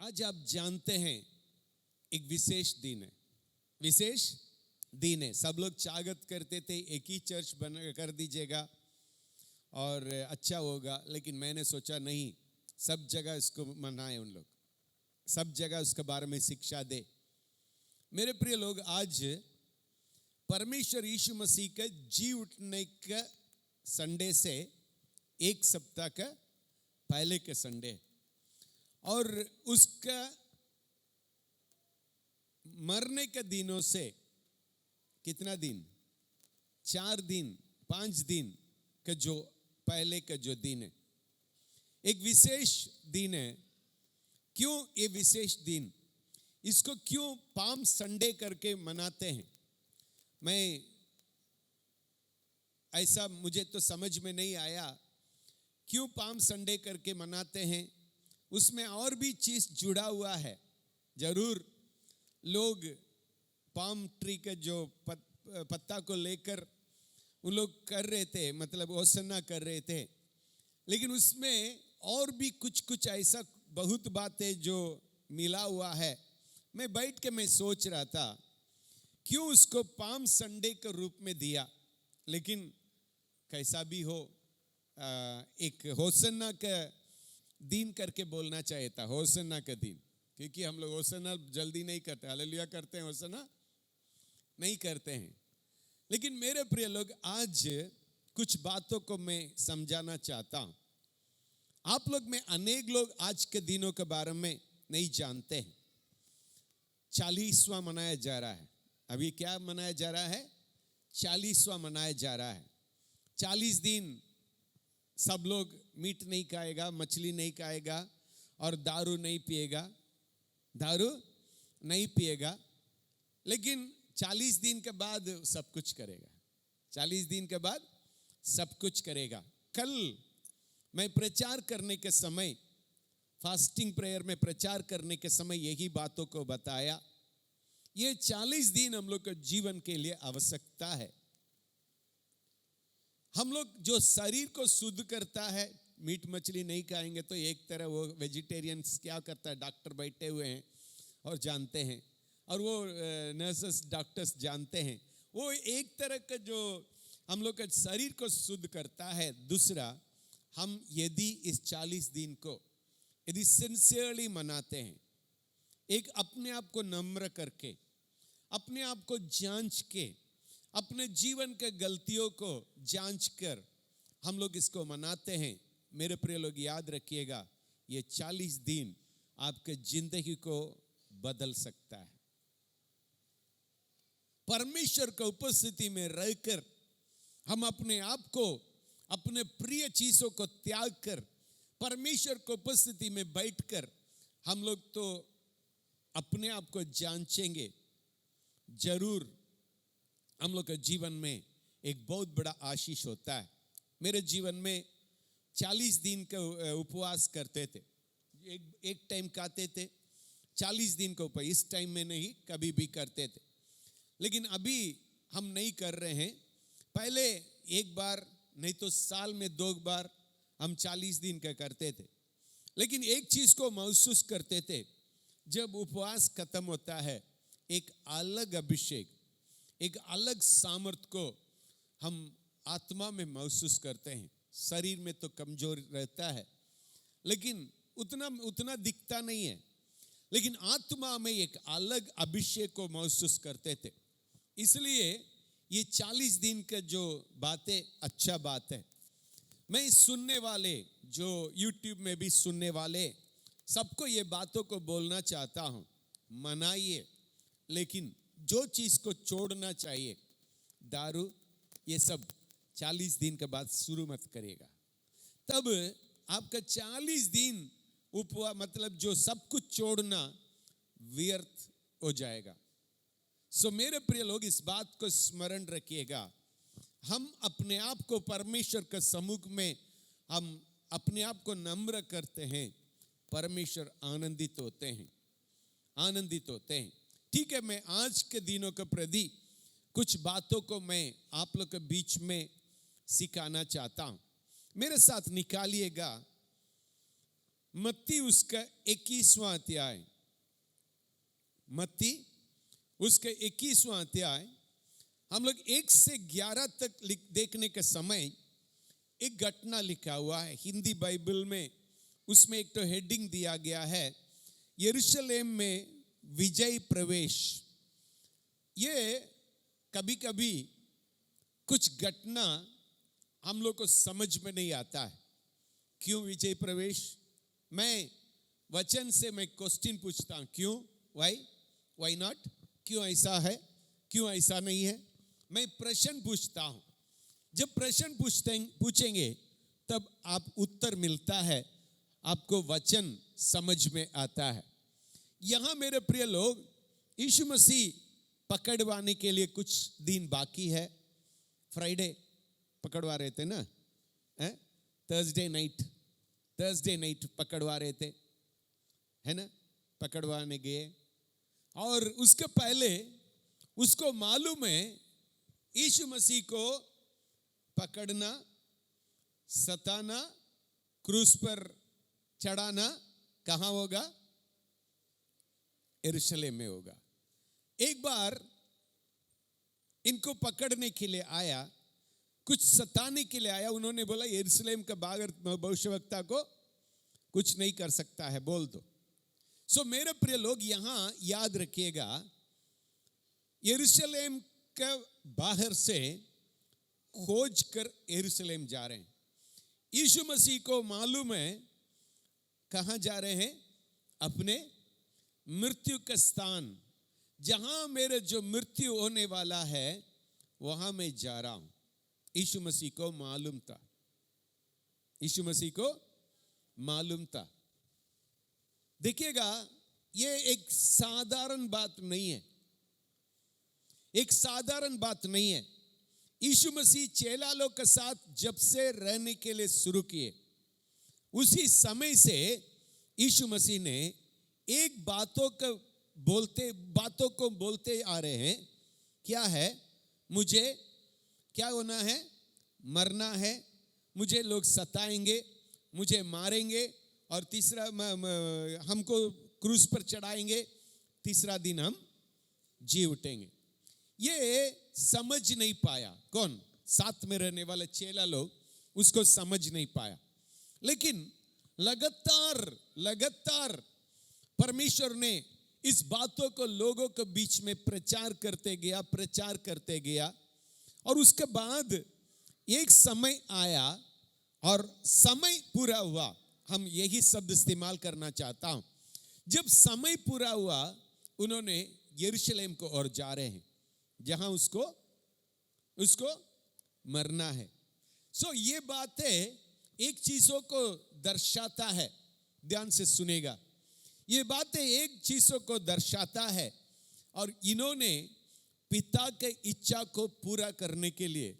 आज आप जानते हैं एक विशेष दिन है। विशेष दिन है। सब लोग स्वागत करते थे एक ही चर्च बना कर दीजिएगा और अच्छा होगा, लेकिन मैंने सोचा नहीं, सब जगह इसको मनाए, उन लोग सब जगह उसके बारे में शिक्षा दे। मेरे प्रिय लोग, आज परमेश्वर यीशु मसीह के जी उठने का संडे से एक सप्ताह का पहले के संडे और उसका मरने के दिनों से कितना दिन, 4 दिन 5 दिन का जो पहले का जो दिन है, एक विशेष दिन है। क्यों ये विशेष दिन, इसको क्यों पाम संडे करके मनाते हैं? मैं ऐसा मुझे तो समझ में नहीं आया क्यों पाम संडे करके मनाते हैं। उसमें और भी चीज जुड़ा हुआ है। जरूर लोग पाम ट्री के जो पत्ता को लेकर उन लोग कर रहे थे, मतलब होसन्ना कर रहे थे, लेकिन उसमें और भी कुछ ऐसा बहुत बातें जो मिला हुआ है। मैं बैठ के मैं सोच रहा था क्यों उसको पाम संडे के रूप में दिया, लेकिन कैसा भी हो, एक होसन्ना का दिन करके बोलना चाहिए था। होसन्ना का दिन, क्योंकि हम लोग होसन्ना जल्दी नहीं करते, हालेलुया करते हैं, होसन्ना नहीं करते हैं। लेकिन मेरे प्रिय लोग, आज कुछ बातों को मैं समझाना चाहता हूं। आप लोग में अनेक लोग आज के दिनों के बारे में नहीं जानते हैं। 40वां मनाया जा रहा है। अभी क्या मनाया जा रहा है? 40वां मनाया जा रहा है। 40 दिन सब लोग मीट नहीं खाएगा, मछली नहीं खाएगा और दारू नहीं पिएगा, लेकिन 40 दिन के बाद सब कुछ करेगा। 40 दिन के बाद सब कुछ करेगा। कल मैं प्रचार करने के समय, फास्टिंग प्रेयर में प्रचार करने के समय यही बातों को बताया। ये 40 दिन हम लोग के जीवन के लिए आवश्यकता है। हम लोग जो शरीर को शुद्ध करता है, मीट मछली नहीं खाएंगे तो एक तरह वो वेजिटेरियंस क्या करता है, डॉक्टर बैठे हुए हैं और जानते हैं, और वो नर्सेस डॉक्टर्स जानते हैं, वो एक तरह का जो हम लोग के शरीर को शुद्ध करता है। दूसरा, हम यदि इस 40 दिन को यदि सिंसियरली मनाते हैं, एक अपने आप को नम्र करके, अपने आप को जांच के, अपने जीवन के गलतियों को जांच कर हम लोग इसको मनाते हैं, मेरे प्रिय लोग याद रखिएगा, ये 40 दिन आपके जिंदगी को बदल सकता है। परमेश्वर की उपस्थिति में रहकर हम अपने आप को, अपने प्रिय चीजों को त्याग कर परमेश्वर की उपस्थिति में बैठकर हम लोग तो अपने आप को जांचेंगे, जरूर हम लोग के जीवन में एक बहुत बड़ा आशीष होता है। मेरे जीवन में 40 दिन का उपवास करते थे, एक टाइम खाते थे, 40 दिन का उपवास इस टाइम में नहीं, कभी भी करते थे, लेकिन अभी हम नहीं कर रहे हैं। पहले एक बार नहीं तो साल में 2 बार हम 40 दिन का करते थे, लेकिन एक चीज को महसूस करते थे, जब उपवास खत्म होता है, एक अलग अभिषेक, एक अलग सामर्थ्य को हम आत्मा में महसूस करते हैं। शरीर में तो कमजोर रहता है, लेकिन उतना दिखता नहीं है, लेकिन आत्मा में एक अलग अभिषेक को महसूस करते थे। इसलिए ये 40 दिन का जो बातें अच्छा बात है। मैं सुनने वाले, जो YouTube में भी सुनने वाले, सबको ये बातों को बोलना चाहता हूं, मनाइए, लेकिन जो चीज को छोड़ना चाहिए, दारू ये सब 40 दिन के बाद शुरू मत करेगा। तब आपका 40 दिन उपवास, मतलब जो सब कुछ छोड़ना व्यर्थ हो जाएगा। सो मेरे प्रिय लोग, इस बात को स्मरण रखिएगा, हम अपने आप को परमेश्वर के सम्मुख में हम अपने आप को नम्र करते हैं, परमेश्वर आनंदित होते हैं। ठीक है, मैं आज के दिनों के प्रति कुछ बातों को मैं आप लोग के बीच में सिखाना चाहता हूं। मेरे साथ निकालिएगा मत्ती उसका 21वां अध्याय, मत्ती उसका 21वां अध्याय, हम लोग 1 से 11 तक देखने के समय एक घटना लिखा हुआ है हिंदी बाइबल में। उसमें एक तो हेडिंग दिया गया है, यरूशलेम में विजय प्रवेश। ये कभी कभी कुछ घटना हम लोग को समझ में नहीं आता है, क्यों विजय प्रवेश। मैं वचन से मैं क्वेश्चन पूछता हूं, क्यों, वाई नॉट, क्यों ऐसा है, क्यों ऐसा नहीं है। मैं प्रश्न पूछता हूं। जब प्रश्न पूछेंगे तब आप उत्तर मिलता है, आपको वचन समझ में आता है। यहां मेरे प्रिय लोग, यीशु मसीह पकड़वाने के लिए कुछ दिन बाकी है। फ्राइडे पकड़वा रहे थे ना, थर्सडे नाइट पकड़वा रहे थे, है ना, पकड़वाने गए। और उसके पहले उसको मालूम है यीशु मसीह को पकड़ना, सताना, क्रूस पर चढ़ाना कहां होगा, यरूशलेम में होगा। एक बार इनको पकड़ने के लिए आया, कुछ सताने के लिए आया। उन्होंने बोला यरूशलेम का बागर भविष्यवक्ता को कुछ नहीं कर सकता है, बोल दो। सो मेरे प्रिय लोग, यहां याद रखिएगा, यरूशलेम के बाहर से खोज कर यरूशलेम जा रहे हैं। यीशु मसीह को मालूम है कहां जा रहे हैं, अपने मृत्यु का स्थान, जहां मेरे जो मृत्यु होने वाला है वहां मैं जा रहा हूं। यीशु मसीह को मालूम था, यीशु मसीह को मालूम था। देखिएगा, ये एक साधारण बात नहीं है, एक साधारण बात नहीं है। यीशु मसीह चेला लोग के साथ जब से रहने के लिए शुरू किए, उसी समय से यीशु मसीह ने एक बातों को बोलते आ रहे हैं। क्या है, मुझे क्या होना है, मरना है, मुझे लोग सताएंगे, मुझे मारेंगे, और तीसरा हमको क्रूस पर चढ़ाएंगे, तीसरा दिन हम जी उठेंगे। ये समझ नहीं पाया, कौन, साथ में रहने वाले चेला लोग उसको समझ नहीं पाया। लेकिन लगातार परमेश्वर ने इस बातों को लोगों के बीच में प्रचार करते गया। और उसके बाद एक समय आया और समय पूरा हुआ। हम यही शब्द इस्तेमाल करना चाहता हूं। जब समय पूरा हुआ, उन्होंने यरूशलेम को और जा रहे हैं जहां उसको मरना है। सो ये बातें एक चीजों को दर्शाता है, ध्यान से सुनेगा। ये बातें एक चीजों को दर्शाता है, और इन्होंने पिता के इच्छा को पूरा करने के लिए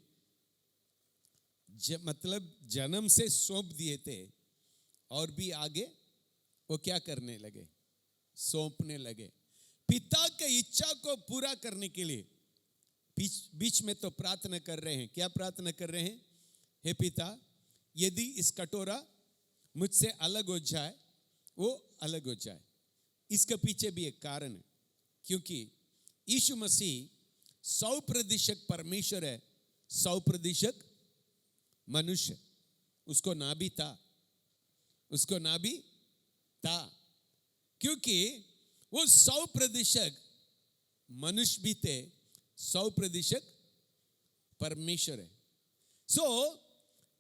मतलब जन्म से सौंप दिए थे, और भी आगे वो क्या करने लगे, सौंपने लगे। पिता के इच्छा को पूरा करने के लिए बीच में तो प्रार्थना कर रहे हैं। क्या प्रार्थना कर रहे हैं, हे पिता, यदि इस कटोरा मुझसे अलग हो जाए, वो अलग हो जाए। इसके पीछे भी एक कारण है, क्योंकि यीशु मसीह 100% परमेश्वर है, 100% मनुष्य। उसको नाभि था, क्योंकि वो 100% मनुष्य भी थे, 100% परमेश्वर है। सो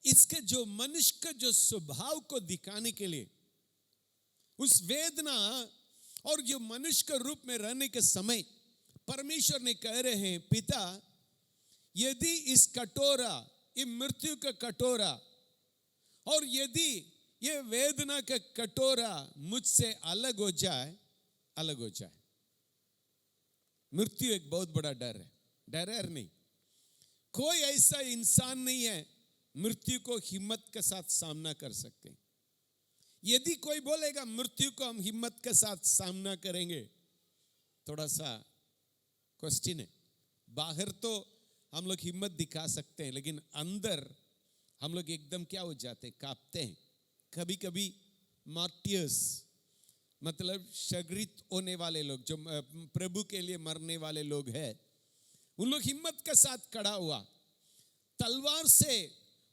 इसके जो मनुष्य का जो स्वभाव को दिखाने के लिए, उस वेदना और जो मनुष्य के रूप में रहने के समय, परमेश्वर ने कह रहे हैं, पिता, यदि इस कटोरा, ये मृत्यु का कटोरा, और यदि ये वेदना का कटोरा मुझसे अलग हो जाए। मृत्यु एक बहुत बड़ा डर है, डर नहीं। कोई ऐसा इंसान नहीं है मृत्यु को हिम्मत के साथ सामना कर सकते। यदि कोई बोलेगा मृत्यु को हम हिम्मत के साथ सामना करेंगे, थोड़ा सा क्वेश्चन है। बाहर तो हम लोग हिम्मत दिखा सकते हैं, लेकिन अंदर हम लोग एकदम क्या हो जाते हैं, कांपते हैं। कभी कभी मार्टियर्स, मतलब शगरित होने वाले लोग, जो प्रभु के लिए मरने वाले लोग हैं, उन लोग हिम्मत के साथ खड़ा हुआ, तलवार से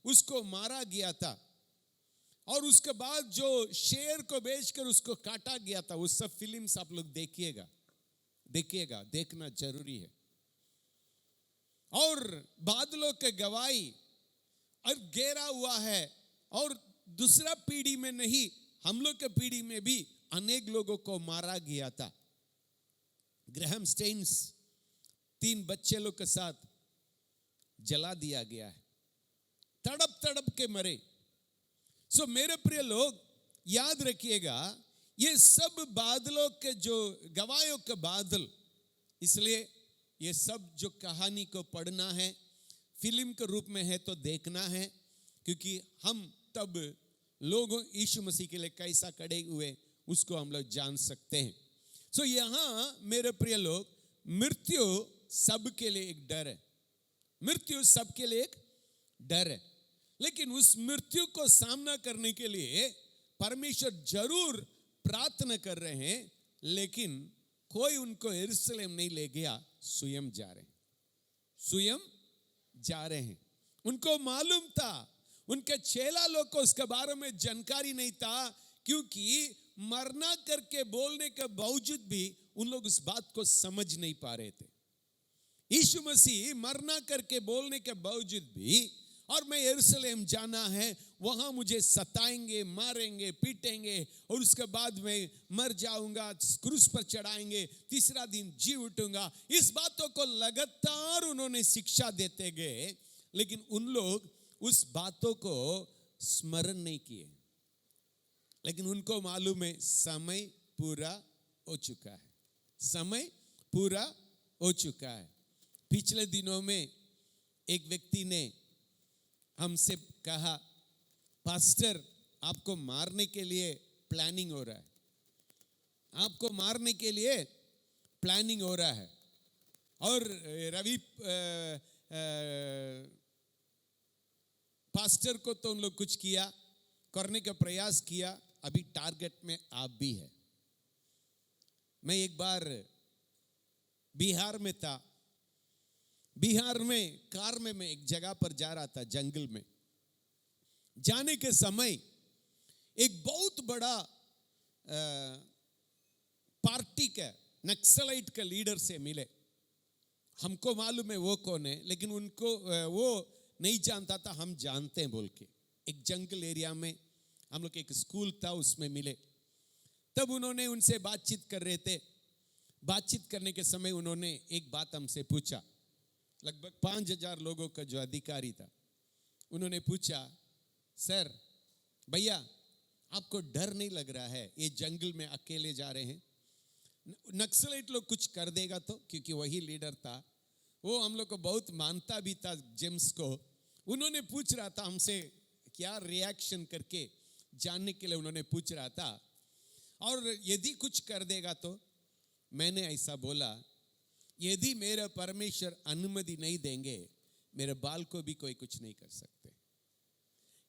उसको मारा गया था, और उसके बाद जो शेर को बेचकर उसको काटा गया था, वो सब फिल्म्स आप लोग देखिएगा, देखना जरूरी है। और बादलों के गवाही और घेरा हुआ है, और दूसरा पीढ़ी में नहीं, हम लोग के पीढ़ी में भी अनेक लोगों को मारा गया था। ग्राहम स्टेन्स 3 बच्चे लोग के साथ जला दिया गया है, तड़प तड़प के मरे। सो मेरे प्रिय लोग, याद रखिएगा, ये सब बादलों के जो गवाहों के बादल, इसलिए ये सब जो कहानी को पढ़ना है, फिल्म के रूप में है तो देखना है, क्योंकि हम तब लोगों यीशु मसीह के लिए कैसा खड़े हुए उसको हम लोग जान सकते हैं। सो यहां मेरे प्रिय लोग, मृत्यु सबके लिए एक डर है, मृत्यु सबके लिए एक डर है, लेकिन उस मृत्यु को सामना करने के लिए परमेश्वर जरूर प्रार्थना कर रहे हैं, लेकिन कोई उनको यरूशलेम नहीं ले गया, स्वयं जा रहे हैं। उनको मालूम था, उनके चेला लोग को उसके बारे में जानकारी नहीं था, क्योंकि मरना करके बोलने के बावजूद भी उन लोग उस बात को समझ नहीं पा रहे थे। यीशु मसीह मरना करके बोलने के बावजूद भी, और मैं यरूशलेम जाना है, वहां मुझे सताएंगे, मारेंगे, पीटेंगे, और उसके बाद मैं मर जाऊंगा, क्रूस पर चढ़ाएंगे, तीसरा दिन जी उठूंगा, इस बातों को लगातार उन्होंने शिक्षा देते गए, लेकिन उन लोग उस बातों को स्मरण नहीं किए। लेकिन उनको मालूम है समय पूरा हो चुका है, समय पूरा हो चुका है। पिछले दिनों में एक व्यक्ति ने हमसे कहा, पास्टर आपको मारने के लिए प्लानिंग हो रहा है, आपको मारने के लिए प्लानिंग हो रहा है। और रवि पास्टर को तो उन लोग कुछ किया, करने का प्रयास किया, अभी टारगेट में आप भी है। मैं एक बार बिहार में था, बिहार में कार में मैं एक जगह पर जा रहा था, जंगल में जाने के समय एक बहुत बड़ा पार्टी का नक्सलाइट का लीडर से मिले। हमको मालूम है वो कौन है, लेकिन उनको वो नहीं जानता था, हम जानते हैं बोल के। एक जंगल एरिया में हम लोग एक स्कूल था, उसमें मिले। तब उन्होंने उनसे बातचीत कर रहे थे। बातचीत करने के समय उन्होंने एक बात हमसे पूछा, लगभग 5000 लोगों का जो अधिकारी था, उन्होंने पूछा, सर भैया आपको डर नहीं लग रहा है, ये जंगल में अकेले जा रहे हैं, नक्सलाइट लोग कुछ कर देगा तो? क्योंकि वही लीडर था, वो हम लोग को बहुत मानता भी था, जेम्स को। उन्होंने पूछ रहा था हमसे, क्या रिएक्शन करके जानने के लिए उन्होंने पूछ रहा था, और यदि कुछ कर देगा तो? मैंने ऐसा बोला, यदि मेरा परमेश्वर अनुमति नहीं देंगे, मेरे बाल को भी कोई कुछ नहीं कर सकते।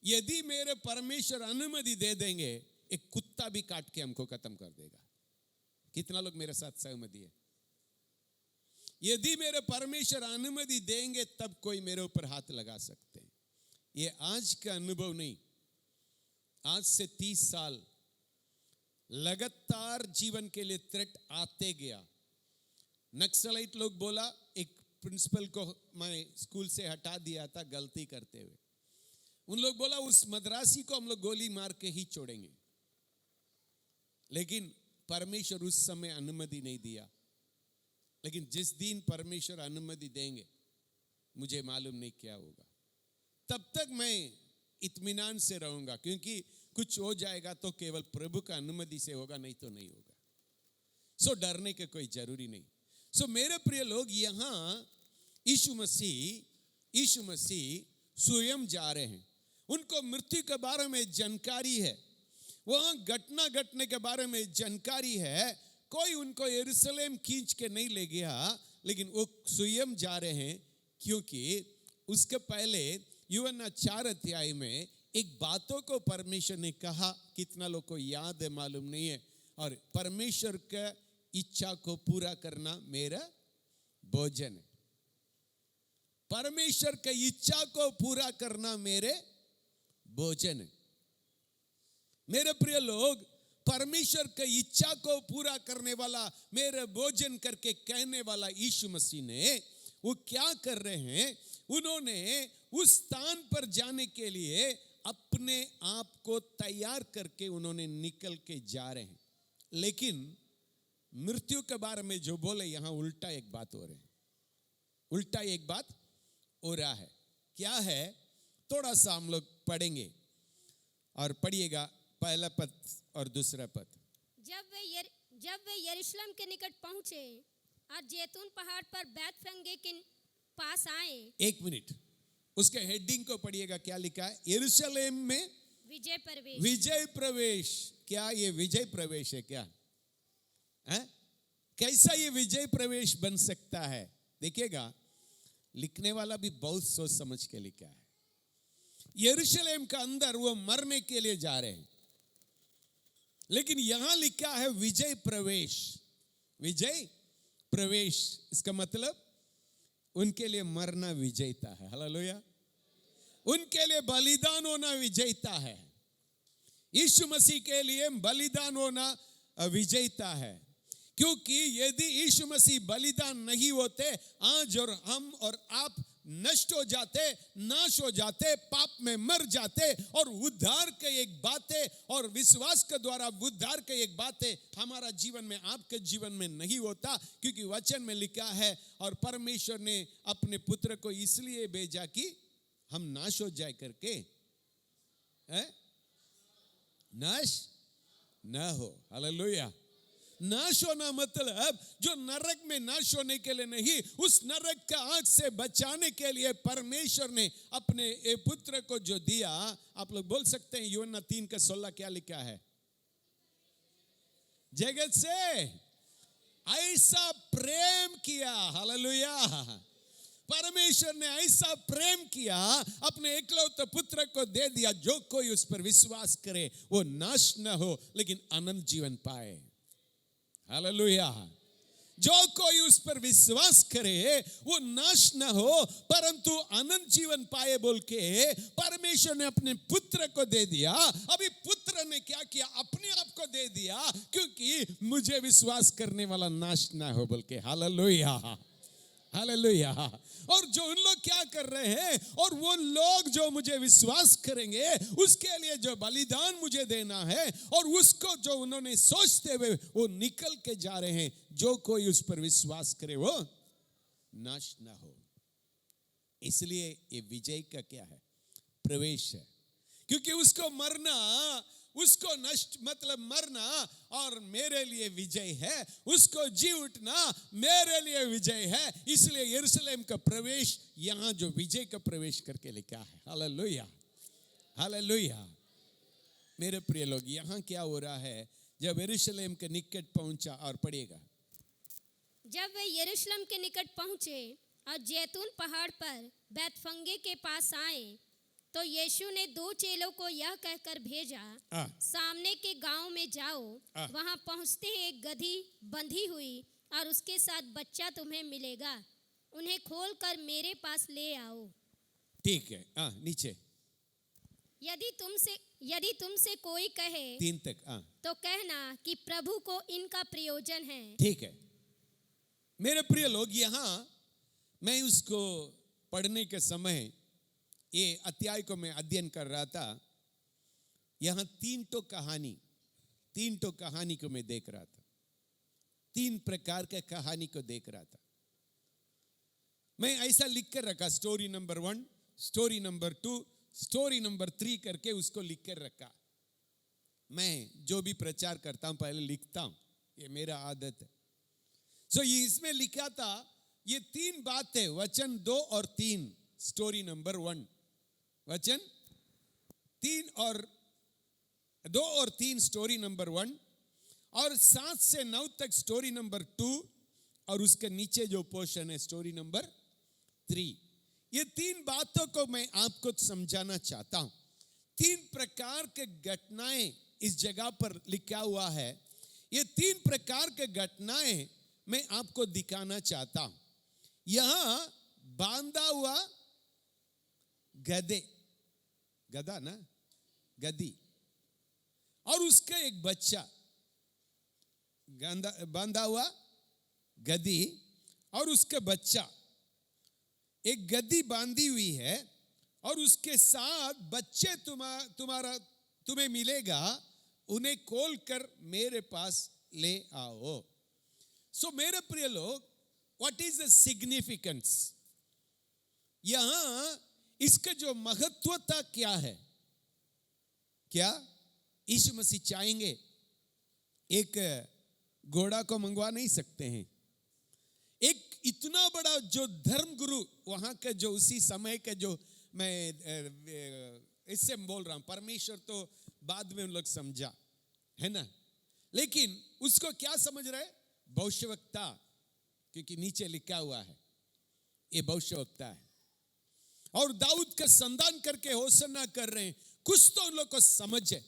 यदि मेरे परमेश्वर अनुमति दे देंगे, एक कुत्ता भी काट के हमको खत्म कर देगा। कितना लोग मेरे साथ सहमति है? यदि मेरे परमेश्वर अनुमति देंगे, तब कोई मेरे ऊपर हाथ लगा सकते हैं। ये आज का अनुभव नहीं, आज से 30 साल लगातार जीवन के लिए थ्रेट आते गया। नक्सलाइट लोग बोला, एक प्रिंसिपल को मैं स्कूल से हटा दिया था गलती करते हुए। उन लोग बोला उस मद्रासी को हम लोग गोली मार के ही छोड़ेंगे, लेकिन परमेश्वर उस समय अनुमति नहीं दिया। लेकिन जिस दिन परमेश्वर अनुमति देंगे, मुझे मालूम नहीं क्या होगा। तब तक मैं इत्मीनान से रहूंगा, क्योंकि कुछ हो जाएगा तो केवल प्रभु का अनुमति से होगा, नहीं तो नहीं होगा। सो डरने के कोई जरूरी नहीं। सो मेरे प्रिय लोग, यहां यीशु मसीह स्वयं जा रहे हैं। उनको मृत्यु के बारे में जानकारी है, वहां घटना घटने के बारे में जानकारी है। कोई उनको यरूशलेम खींच के नहीं ले गया, लेकिन वो स्वयं जा रहे हैं, क्योंकि उसके पहले यूहन्ना 4 अध्याय में एक बातों को परमेश्वर ने कहा, कितना लोग को याद है मालूम नहीं है, और परमेश्वर का इच्छा को पूरा करना मेरा भोजन है। परमेश्वर की इच्छा को पूरा करना मेरे भोजन है। मेरे प्रिय लोग, परमेश्वर की इच्छा को पूरा करने वाला, मेरे भोजन करके कहने वाला यीशु मसीह ने वो क्या कर रहे हैं, उन्होंने उस स्थान पर जाने के लिए अपने आप को तैयार करके उन्होंने निकल के जा रहे हैं। लेकिन मृत्यु के बारे में जो बोले, यहां उल्टा एक बात हो रही है, उल्टा एक बात हो रहा है। क्या है, थोड़ा सा हम लोग पढ़ेंगे और पढ़िएगा पहला पद और दूसरा पद। जब वे यरूशलेम के निकट पहुंचे और जैतून पहाड़ पर बैतफगे के पास आए। एक मिनट, उसके हेडिंग को पढ़िएगा, क्या लिखा है? यरूशलेम में विजय प्रवेश। विजय प्रवेश। क्या ये विजय प्रवेश है क्या? कैसा ये विजय प्रवेश बन सकता है? देखिएगा, लिखने वाला भी बहुत सोच समझ के लिखा है। यरूशलेम का अंदर वो मरने के लिए जा रहे हैं, लेकिन यहां लिखा है विजय प्रवेश। विजय प्रवेश, इसका मतलब उनके लिए मरना विजेता है। हालेलुया। उनके लिए बलिदान होना विजेता है। यीशु मसीह के लिए बलिदान होना विजेता है, क्योंकि यदि यीशु मसीह बलिदान नहीं होते, आज और हम और आप नष्ट हो जाते, नाश हो जाते, पाप में मर जाते, और उद्धार के एक बातें और विश्वास के द्वारा उद्धार के एक बातें हमारा जीवन में, आपके जीवन में नहीं होता, क्योंकि वचन में लिखा है, और परमेश्वर ने अपने पुत्र को इसलिए भेजा कि हम नाश हो जाए करके, नाश न हो। हालेलुया। नाश होना मतलब जो नरक में नाश होने के लिए नहीं, उस नरक का आग से बचाने के लिए परमेश्वर ने अपने पुत्र को जो दिया। आप लोग बोल सकते हैं यूहन्ना 3:16 क्या लिखा है? जगत से ऐसा प्रेम किया। हालेलुया। परमेश्वर ने ऐसा प्रेम किया, अपने एकलौते पुत्र को दे दिया, जो कोई उस पर विश्वास करे वो नाश न हो लेकिन अनंत जीवन पाए। हालेलुया। जो कोई उस पर विश्वास करे वो नाश न हो परंतु अनंत जीवन पाए बोल के परमेश्वर ने अपने पुत्र को दे दिया। अभी पुत्र ने क्या किया? अपने आप को दे दिया, क्योंकि मुझे विश्वास करने वाला नाश ना हो बोल के। हालेलुया। हालेलुया। और जो उन लोग क्या कर रहे हैं, और वो लोग जो मुझे विश्वास करेंगे उसके लिए जो बलिदान मुझे देना है, और उसको जो उन्होंने सोचते हुए वो निकल के जा रहे हैं, जो कोई उस पर विश्वास करे वो नाश ना हो। इसलिए ये विजय का क्या है? प्रवेश है। क्योंकि उसको मरना, उसको नष्ट मतलब मरना और मेरे लिए विजय है, उसको जी उठना मेरे लिए विजय है। इसलिए यरूशलेम का प्रवेश यहां जो विजय का प्रवेश करके लिखा है। हालेलुया। हालेलुया। मेरे प्रिय लोग, यहां क्या हो रहा है? जब यरूशलेम के निकट पहुंचा, और पढ़िएगा, जब वे यरूशलेम के निकट पहुंचे और जैतून पहाड़ पर बैतफगे के पास आए, तो यीशु ने 2 चेलों को यह कहकर भेजा, सामने के गांव में जाओ, वहां पहुंचते ही एक गधी बंधी हुई और उसके साथ बच्चा तुम्हें मिलेगा, उन्हें खोलकर मेरे पास ले आओ। ठीक है। नीचे, यदि तुमसे कोई कहे 3 तक तो कहना कि प्रभु को इनका प्रयोजन है। ठीक है। मेरे प्रिय लोग, यहां मैं उसको पढ़ने के समय ये अध्याय को मैं अध्ययन कर रहा था। यहां 3 कहानी को मैं देख रहा था। 3 प्रकार के कहानी को देख रहा था। मैं ऐसा लिख कर रखा, story number 1, story number 2, story number 3 करके उसको लिख कर रखा। मैं जो भी प्रचार करता हूं पहले लिखता हूं, ये मेरा आदत है। सो इसमें लिखा था ये 3 बातें, वचन 2 और 3, स्टोरी नंबर 1, वचन 3 और 2 और 3 स्टोरी नंबर 1, और 7 से 9 तक स्टोरी नंबर 2, और उसके नीचे जो पोर्शन है स्टोरी नंबर 3। ये 3 बातों को मैं आपको समझाना चाहता हूं। तीन प्रकार के घटनाएं इस जगह पर लिखा हुआ है। ये तीन प्रकार के घटनाएं मैं आपको दिखाना चाहता हूं। यहां बांधा हुआ गधे, गधा ना, गधी, और उसका एक बच्चा, बांधा हुआ गधी और उसका बच्चा। एक गधी बांधी हुई है और उसके साथ बच्चे तुम्हें मिलेगा, उन्हें खोल कर मेरे पास ले आओ। सो मेरे प्रिय लोग, व्हाट इज द सिग्निफिकेंस? यहां इसका जो महत्वता क्या है? क्या यीशु मसीह चाहेंगे एक घोड़ा को मंगवा नहीं सकते हैं? एक इतना बड़ा जो धर्म गुरु वहां का, जो उसी समय का, जो मैं इससे बोल रहा हूं, परमेश्वर तो बाद में उन लोग समझा है ना, लेकिन उसको क्या समझ रहे? भविष्यवक्ता, क्योंकि नीचे लिखा हुआ है ये भविष्यवक्ता है। और दाऊद का संधान करके होसन्ना कर रहे हैं। कुछ तो उन लोग को समझ है।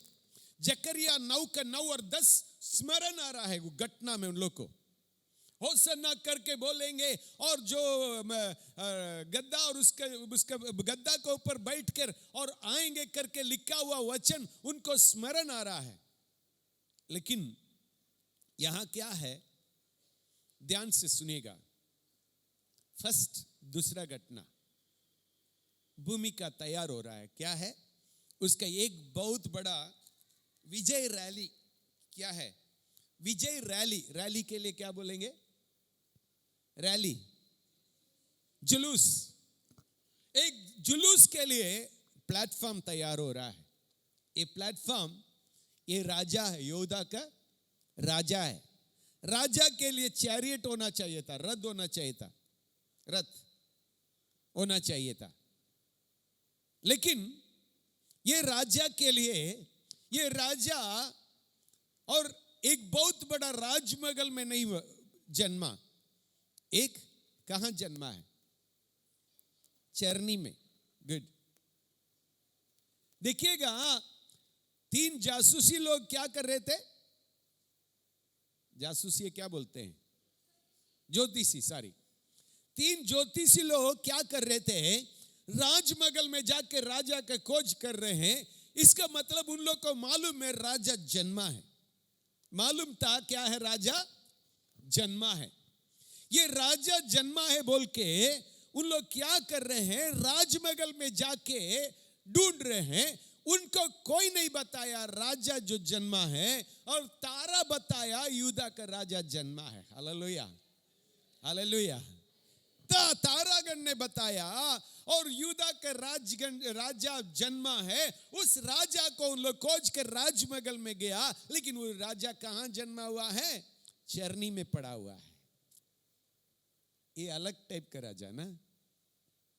जकरिया 9:9 और 10 स्मरण आ रहा है वो घटना में उन लोग को। होसन्ना करके बोलेंगे और जो गद्दा और उसका गद्दा के ऊपर बैठकर और आएंगे करके लिखा हुआ वचन उनको स्मरण आ रहा है। लेकिन यहां क्या है, ध्यान से सुनिएगा। फर्स्ट, दूसरा घटना, भूमि का तैयार हो रहा है। क्या है उसका? एक बहुत बड़ा विजय रैली। क्या है? विजय रैली। रैली के लिए क्या बोलेंगे? रैली, जुलूस। एक जुलूस के लिए प्लेटफॉर्म तैयार हो रहा है। ये प्लेटफॉर्म, ये राजा है, योद्धा का राजा है। राजा के लिए चैरियट होना चाहिए था, रथ होना चाहिए था, रथ होना चाहिए था। लेकिन ये राजा के लिए, ये राजा और एक बहुत बड़ा राजमहल में नहीं जन्मा। एक कहां जन्मा है? चरनी में। गुड। देखिएगा, 3 जासूसी लोग क्या कर रहे थे? जासूसी क्या बोलते हैं? ज्योतिषी, सॉरी। 3 ज्योतिषी लोग क्या कर रहे थे? राजमहल में जाकर राजा का खोज कर रहे हैं। इसका मतलब उन लोग को मालूम है राजा जन्मा है। मालूम था क्या है? राजा जन्मा है। ये राजा जन्मा है बोल के उन लोग क्या कर रहे हैं? राजमहल में जाके ढूंढ रहे हैं। उनको कोई नहीं बताया राजा जो जन्मा है, और तारा बताया यूदा का राजा जन्मा है। Hallelujah, hallelujah. तारागण ने बताया और यूदा का राजा जन्मा है। उस राजा को उन लोग खोज कर राजमहल में गया, लेकिन वो राजा कहां जन्मा हुआ है? चरनी में पड़ा हुआ है। ये अलग टाइप का राजा ना।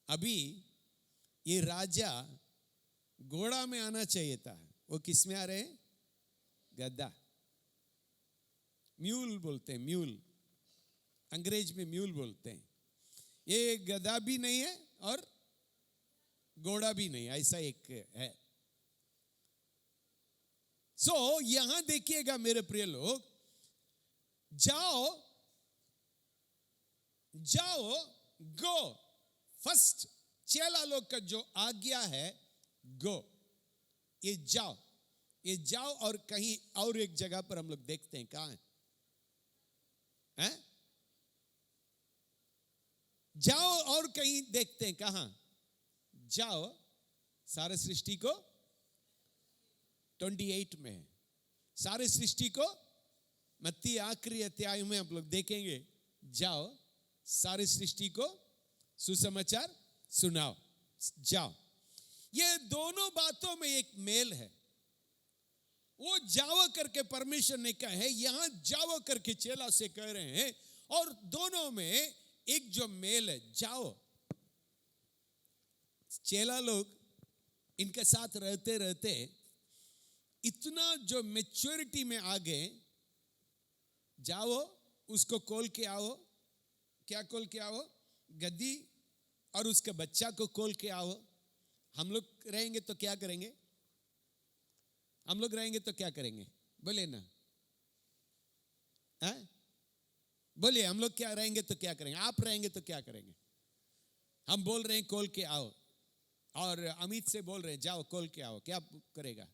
अभी ये राजा घोड़ा में आना चाहिए था, वो किस में आ रहे हैं? गधा, म्यूल बोलते हैं, म्यूल, अंग्रेज में म्यूल बोलते हैं। ये गधा भी नहीं है और घोड़ा भी नहीं, ऐसा एक है। सो यहां देखिएगा मेरे प्रिय लोग, जाओ जाओ, गो। फर्स्ट चेला लोग का जो आज्ञा है, गो, ये जाओ, ये जाओ। और कहीं और एक जगह पर हम लोग देखते हैं, कहां है? जाओ, और कहीं देखते हैं, कहां? जाओ, सारे सृष्टि को 28 में है। सारे सृष्टि को मत्ती आखिरी अध्याय में हम लोग देखेंगे। जाओ, सारे सृष्टि को सुसमाचार सुनाओ, जाओ। ये दोनों बातों में एक मेल है। वो जाओ करके परमेश्वर ने कहा है, यहां जाओ करके चेला से कह रहे हैं, और दोनों में एक जो मेल है, जाओ। चेला लोग इनके साथ रहते रहते इतना जो मैच्योरिटी में आ गए, जाओ उसको खोल के आओ। क्या खोल के आओ? गद्दी और उसके बच्चा को खोल के आओ। हम लोग रहेंगे तो क्या करेंगे? हम लोग रहेंगे तो क्या करेंगे? बोले ना, है? बोलिए, हम लोग क्या रहेंगे तो क्या करेंगे? आप रहेंगे तो क्या करेंगे? हम बोल रहे हैं खोल के आओ, और अमित से बोल रहे हैं जाओ खोल के आओ, क्या करेगा?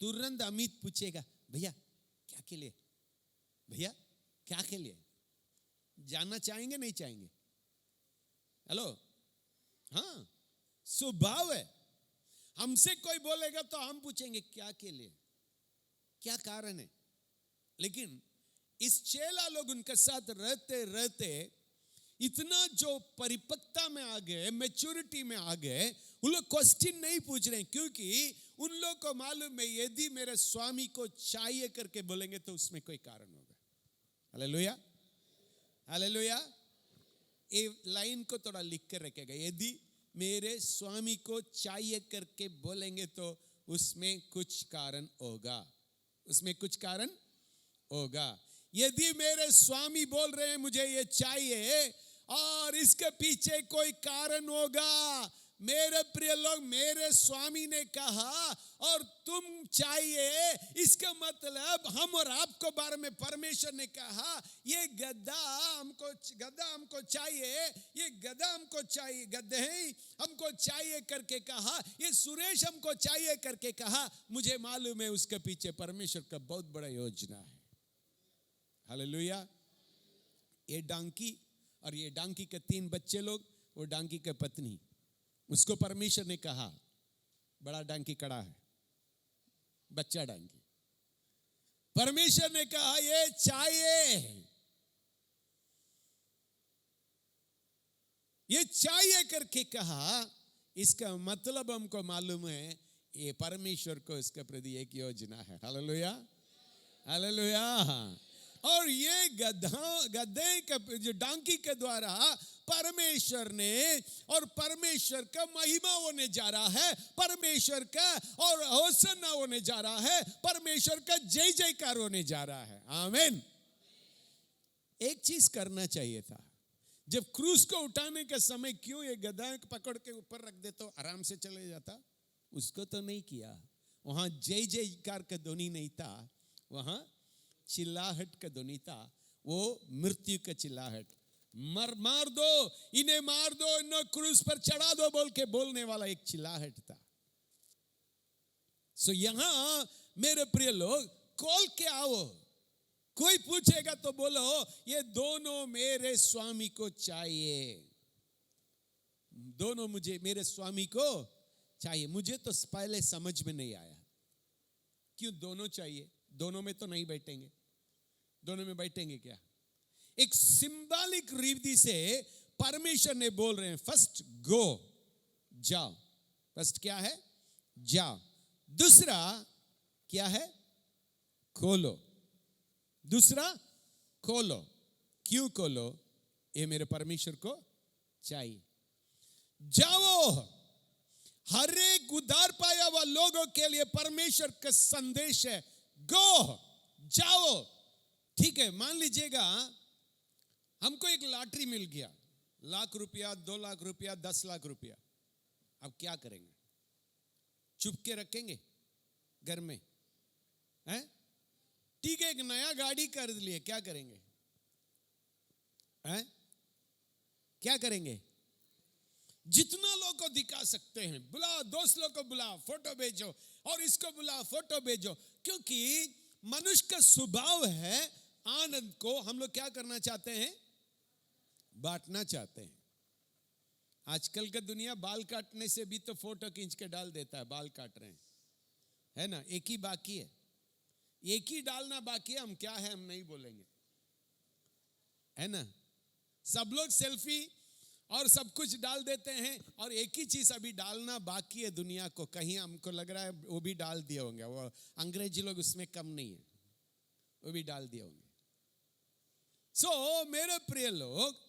तुरंत अमित पूछेगा, भैया क्या के लिए? भैया क्या के लिए? जानना चाहेंगे नहीं चाहेंगे? हेलो, हाँ, स्वभाव है। हमसे कोई बोलेगा तो हम पूछेंगे क्या के लिए, क्या कारण है? लेकिन इस चेला लोग उनके साथ रहते रहते इतना जो परिपक्वता में आ गए, मैच्योरिटी में आ गए, उन लोग क्वेश्चन नहीं पूछ रहे, क्योंकि उन लोग को मालूम है यदि मेरे स्वामी को चाहिए करके बोलेंगे तो उसमें कोई कारण होगा। Hallelujah, hallelujah. ये लाइन को थोड़ा लिख कर रखेगा, यदि मेरे स्वामी को चाहिए करके बोलेंगे तो उसमें कुछ कारण होगा, उसमें कुछ कारण होगा। यदि मेरे स्वामी बोल रहे हैं मुझे ये चाहिए और इसके पीछे कोई कारण होगा, मेरे प्रिय लोग, मेरे स्वामी ने कहा और तुम चाहिए, इसका मतलब हम और आपको बारे में परमेश्वर ने कहा ये गधा हमको चाहिए, ये गधा हमको चाहिए, गधे हमको चाहिए करके कहा, ये सुरेश हमको चाहिए करके कहा। मुझे मालूम है उसके पीछे परमेश्वर का बहुत बड़ा योजना है। हालेलुया। ये डांकी और ये डांकी के 3 बच्चे लोग, वो डांकी के पत्नी, उसको परमेश्वर ने कहा बड़ा डांकी खड़ा है, बच्चा डांकी, परमेश्वर ने कहा ये चाहिए, ये चाहिए करके कहा। इसका मतलब हमको मालूम है ये परमेश्वर को इसके प्रति एक योजना है। Hallelujah, hallelujah. और ये गधे का जो डांकी के द्वारा परमेश्वर ने, और परमेश्वर का महिमा होने जा रहा है, परमेश्वर का और होसन्ना होने जा रहा है, परमेश्वर का जय जयकार होने जा रहा है। आमीन। एक चीज करना चाहिए था, जब क्रूस को उठाने का समय क्यों ये गधा पकड़ के ऊपर रख दे तो आराम से चले जाता, उसको तो नहीं किया। वहां जय जयकार का ध्वनि नहीं था, वहां चिल्लाहट का ध्वनि था, वो मृत्यु का चिल्लाहट, मार दो इन्हें, मार दो इन्हें, क्रूस पर चढ़ा दो बोल के बोलने वाला एक चिल्लाहट था। सो यहां मेरे प्रिय लोग, खोल के आओ, कोई पूछेगा तो बोलो ये दोनों मेरे स्वामी को चाहिए, दोनों मुझे, मेरे स्वामी को चाहिए। मुझे तो पहले समझ में नहीं आया क्यों दोनों चाहिए, दोनों में तो नहीं बैठेंगे, दोनों में बैठेंगे क्या? एक सिंबॉलिक रीति से परमेश्वर ने बोल रहे हैं फर्स्ट गो, जाओ, फर्स्ट क्या है? जाओ। दूसरा क्या है? खोलो। दूसरा खोलो। क्यों खोलो? ये मेरे परमेश्वर को चाहिए। जाओ। हर एक उद्धार पाया हुआ लोगों के लिए परमेश्वर का संदेश है, गो, जाओ। ठीक है, मान लीजिएगा हमको एक लॉटरी मिल गया, लाख रुपया, 2 लाख रुपया, 10 लाख रुपया, अब क्या करेंगे? चुप के रखेंगे घर में? हैं? ठीक है, एक नया गाड़ी खरीद लिए, क्या करेंगे? हैं? क्या करेंगे? जितना लोग को दिखा सकते हैं, बुला, दोस्त लोग को बुला, फोटो भेजो, और इसको बुला, फोटो भेजो, क्योंकि मनुष्य का स्वभाव है आनंद को हम लोग क्या करना चाहते हैं? बांटना चाहते हैं। आजकल का दुनिया बाल काटने से भी तो फोटो खींच के डाल देता है, बाल काट रहे हैं, है ना? एक ही बाकी है, एक ही डालना बाकी है, हम क्या है हम नहीं बोलेंगे, है ना? सब लोग सेल्फी और सब कुछ डाल देते हैं, और एक ही चीज अभी डालना बाकी है दुनिया को, कहीं हमको लग रहा है वो भी डाल दिए होंगे, वो अंग्रेजी लोग उसमें कम नहीं है, वो भी डाल दिए होंगे। सो मेरे प्रिय लोग,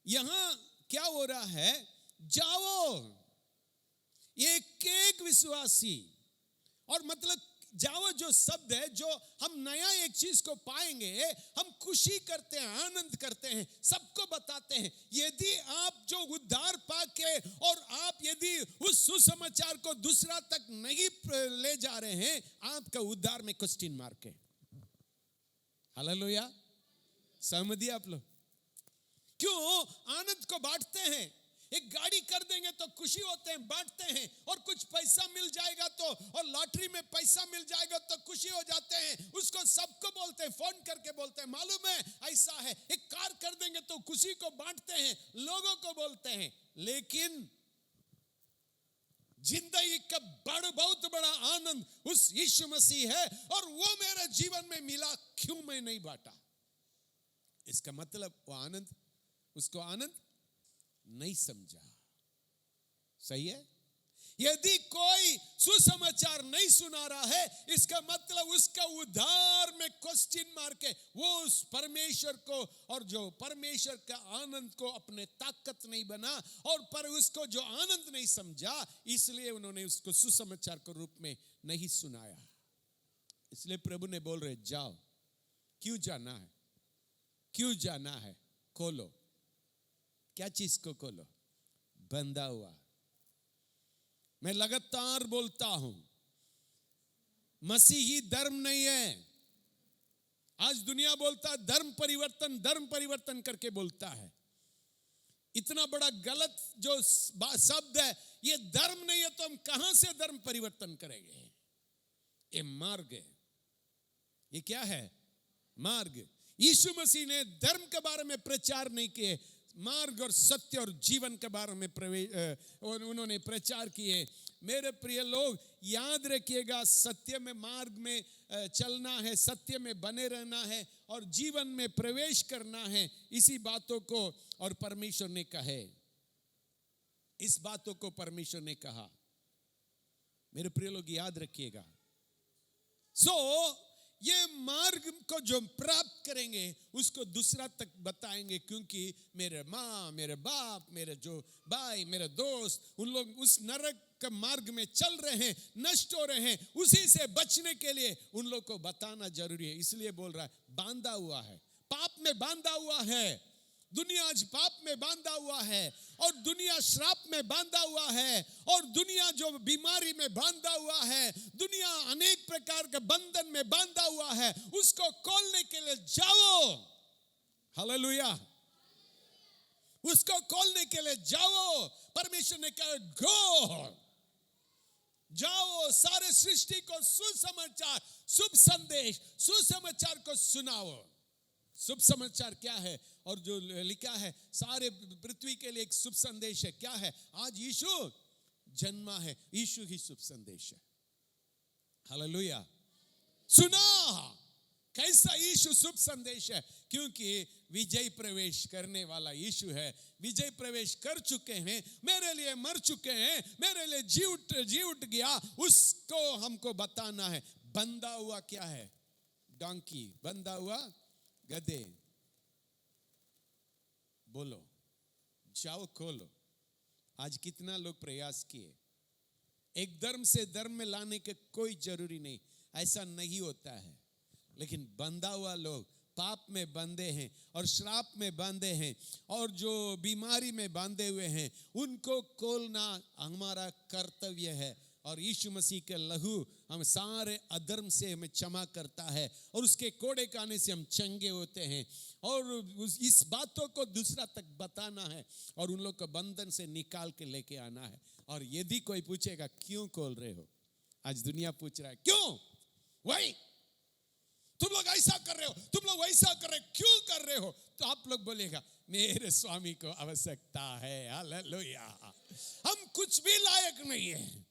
यहां क्या हो रहा है? जाओ। एक एक विश्वासी, और मतलब जाओ जो शब्द है, जो हम नया एक चीज को पाएंगे, हम खुशी करते हैं, आनंद करते हैं, सबको बताते हैं। यदि आप जो उद्धार पाके और आप यदि उस सुसमाचार को दूसरा तक नहीं ले जा रहे हैं, आपका उद्धार में क्वेश्चन मार्क है। हालेलुया, सहमति आप लोग? क्यों आनंद को बांटते हैं? एक गाड़ी कर देंगे तो खुशी होते हैं, बांटते हैं, और कुछ पैसा मिल जाएगा तो, और लॉटरी में पैसा मिल जाएगा तो खुशी हो जाते हैं, उसको सबको बोलते हैं, फोन करके बोलते हैं, मालूम है ऐसा है। एक कार कर देंगे तो खुशी को बांटते हैं, लोगों को बोलते हैं। लेकिन जिंदगी का बहुत बड़ा आनंद उस यीशु मसीह है, और वो मेरे जीवन में मिला, क्यों मैं नहीं बांटा? इसका मतलब वो आनंद, उसको आनंद नहीं समझा। सही है? यदि कोई सुसमाचार नहीं सुना रहा है, इसका मतलब उसका उद्धार में क्वेश्चन मार्क है। वो उस परमेश्वर को, और जो परमेश्वर का आनंद को अपने ताकत नहीं बना, और पर उसको जो आनंद नहीं समझा, इसलिए उन्होंने उसको सुसमाचार के रूप में नहीं सुनाया। इसलिए प्रभु ने बोल रहे, जाओ। क्यों जाना है? क्यों जाना है? खोलो। क्या चीज को खोलो? बंधा हुआ। मैं लगातार बोलता हूं, मसीही धर्म नहीं है। आज दुनिया बोलता है धर्म परिवर्तन करके बोलता है। इतना बड़ा गलत जो शब्द है, ये धर्म नहीं है, तो हम कहां से धर्म परिवर्तन करेंगे? ये मार्ग है। ये क्या है? मार्ग। यीशु मसीह ने धर्म के बारे में प्रचार नहीं किए, मार्ग और सत्य और जीवन के बारे में उन्होंने प्रचार किए। मेरे प्रिय लोग, याद रखिएगा, सत्य में, मार्ग में चलना है, सत्य में बने रहना है, और जीवन में प्रवेश करना है। इसी बातों को और परमेश्वर ने कहे, इस बातों को परमेश्वर ने कहा। मेरे प्रिय लोग, याद रखिएगा। ये मार्ग को जो प्राप्त करेंगे, उसको दूसरा तक बताएंगे, क्योंकि मेरे माँ, मेरे बाप, मेरे जो भाई, मेरे दोस्त, उन लोग उस नरक के मार्ग में चल रहे हैं, नष्ट हो रहे हैं। उसी से बचने के लिए उन लोग को बताना जरूरी है। इसलिए बोल रहा है, बांधा हुआ है, पाप में बांधा हुआ है। दुनिया आज पाप में बांधा हुआ है, और दुनिया श्राप में बांधा हुआ है, और दुनिया जो बीमारी में बांधा हुआ है, दुनिया अनेक प्रकार के बंधन में बांधा हुआ है। उसको खोलने के लिए जाओ। हालेलुया। उसको खोलने के लिए जाओ। परमेश्वर ने कहा, गो, जाओ, सारे सृष्टि को सुसमाचार, शुभ संदेश, सुसमाचार को सुनाओ। शुभ समाचार क्या है? और जो लिखा है, सारे पृथ्वी के लिए एक शुभ संदेश है। क्या है? आज यीशु जन्मा है, यीशु ही शुभ संदेश है। हालेलुया। सुना कैसा यीशु शुभ संदेश है? क्योंकि विजय प्रवेश करने वाला यीशु है। विजय प्रवेश कर चुके हैं, मेरे लिए मर चुके हैं, मेरे लिए जी उठ गया, उसको हमको बताना है। बंधा हुआ क्या है? डोंकी। बंधा हुआ गधे। बोलो, जाओ खोलो। आज कितना लोग प्रयास किए, एक धर्म से धर्म में लाने के कोई जरूरी नहीं, ऐसा नहीं होता है। लेकिन बंधा हुआ लोग पाप में बंधे हैं, और श्राप में बंधे हैं, और जो बीमारी में बांधे हुए हैं, उनको खोलना हमारा कर्तव्य है। और यीशु मसीह के लहू हम सारे अधर्म से हमें क्षमा करता है, और उसके कोड़े खाने से हम चंगे होते हैं। और इस बातों को दूसरा तक बताना है, और उन लोग को बंधन से निकाल के लेके आना है। और यदि कोई पूछेगा क्यों खोल रहे हो, आज दुनिया पूछ रहा है क्यों, वही तुम लोग ऐसा कर रहे हो, तुम लोग वैसा कर रहे हो, क्यों कर रहे हो? तो आप लोग बोलेगा, मेरे स्वामी को आवश्यकता है। हालेलुया। हम कुछ भी लायक नहीं है,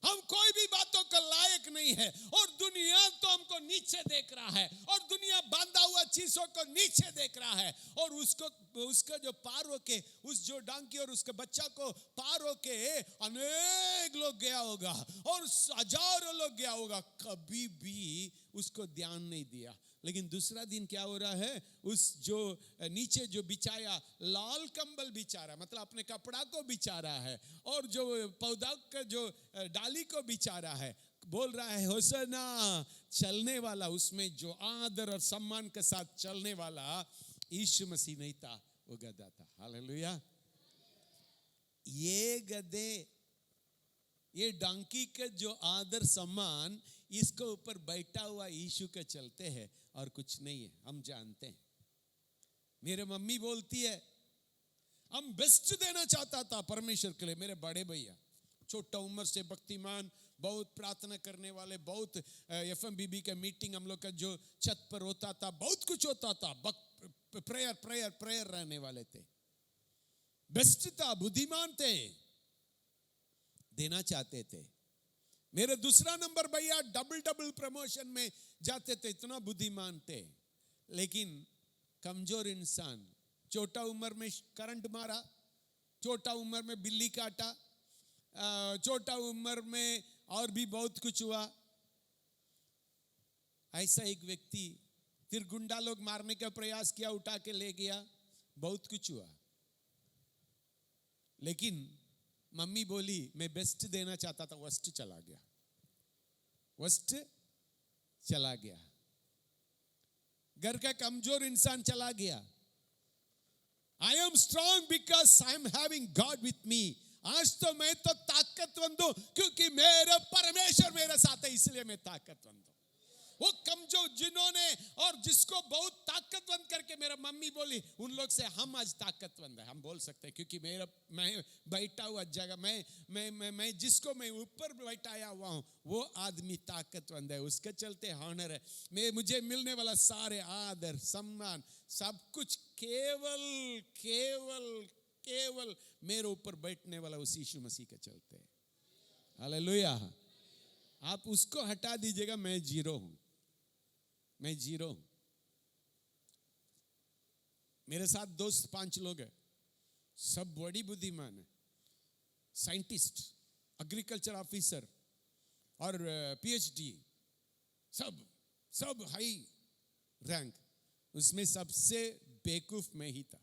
हम कोई भी बातों का लायक नहीं है, और दुनिया तो हमको नीचे देख रहा है, और दुनिया बांधा हुआ चीजों को नीचे देख रहा है। और उसको जो पार होके, उस जो डांकी और उसके बच्चा को पार होके अनेक लोग गया होगा, और हजारों लोग गया होगा, कभी भी उसको ध्यान नहीं दिया। लेकिन दूसरा दिन क्या हो रहा है, उस जो नीचे जो बिछाया लाल कंबल बिछा रहा है, मतलब अपने कपड़ा को बिछा रहा है, और जो पौधा का जो डाली को बिछा रहा है, बोल रहा है होसना, चलने वाला, उसमें जो आदर और सम्मान के साथ चलने वाला यीशु मसीह नहीं था, वो गधा था। हालेलुया। ये गधे, ये डंकी के जो आदर सम्मान इसके ऊपर बैठा हुआ यीशु के चलते हैं और कुछ नहीं है, हम जानते हैं। मेरे मम्मी बोलती है हम बेस्ट देना चाहता था परमेश्वर के लिए। मेरे बड़े भैया छोटा उम्र से भक्तिमान, बहुत प्रार्थना करने वाले, बहुत एफएमबीबी के मीटिंग हम लोग का जो छत पर होता था, बहुत कुछ होता था, प्रेयर प्रेयर प्रेयर रहने वाले थे, बेस्ट था, बुद्धिमान थे, देना चाहते थे। मेरे दूसरा नंबर भैया डबल प्रमोशन में जाते थे, इतना बुद्धिमान थे, लेकिन कमजोर इंसान, छोटा उम्र में करंट मारा, छोटा उम्र में बिल्ली काटा, छोटा उम्र में और भी बहुत कुछ हुआ। ऐसा एक व्यक्ति, फिर गुंडा लोग मारने का प्रयास किया, उठा के ले गया, बहुत कुछ हुआ। लेकिन मम्मी बोली मैं बेस्ट देना चाहता था, वर्स्ट चला गया, वर्स्ट चला गया, घर का कमजोर इंसान चला गया। I am strong because I am having God with me. आज तो मैं तो ताकतवंत हूं क्योंकि मेरा परमेश्वर मेरे साथ है, इसलिए मैं ताकतवंत हूं। वो कमजोर जिन्होंने और जिसको बहुत ताकतवंत करके मेरा मम्मी बोली, उन लोग से हम आज ताकतवंत है, हम बोल सकते हैं, क्योंकि मैं बैठा हुआ जगह, मैं जिसको मैं ऊपर बैठाया हुआ हूं, वो आदमी ताकतवंत है, उसके चलते हॉनर है। मुझे मिलने वाला सारे आदर सम्मान सब कुछ केवल केवल केवल मेरे ऊपर बैठने वाला उस यीशु मसीह के चलते है। हालेलुया। आप उसको हटा दीजिएगा, मैं जीरो हूं, मैं जीरो हूं। मेरे साथ दोस्त 5 लोग हैं, सब बड़ी बुद्धिमान है, साइंटिस्ट, एग्रीकल्चर ऑफिसर और पीएचडी, सब हाई रैंक। उसमें सबसे बेवकूफ मैं ही था।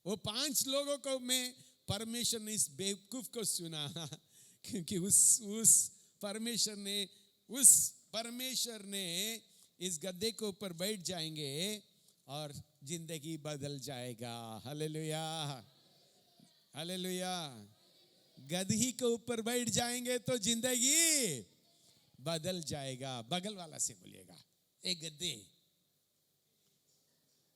वो 5 लोगों को मैं परमेश्वर ने इस बेवकूफ को सुना, क्योंकि उस परमेश्वर ने इस गद्दे के ऊपर बैठ जाएंगे और जिंदगी बदल जाएगा। Hallelujah, hallelujah. गदही के ऊपर बैठ जाएंगे तो जिंदगी बदल जाएगा। बगल वाला से बोलिएगा, ए गद्दे,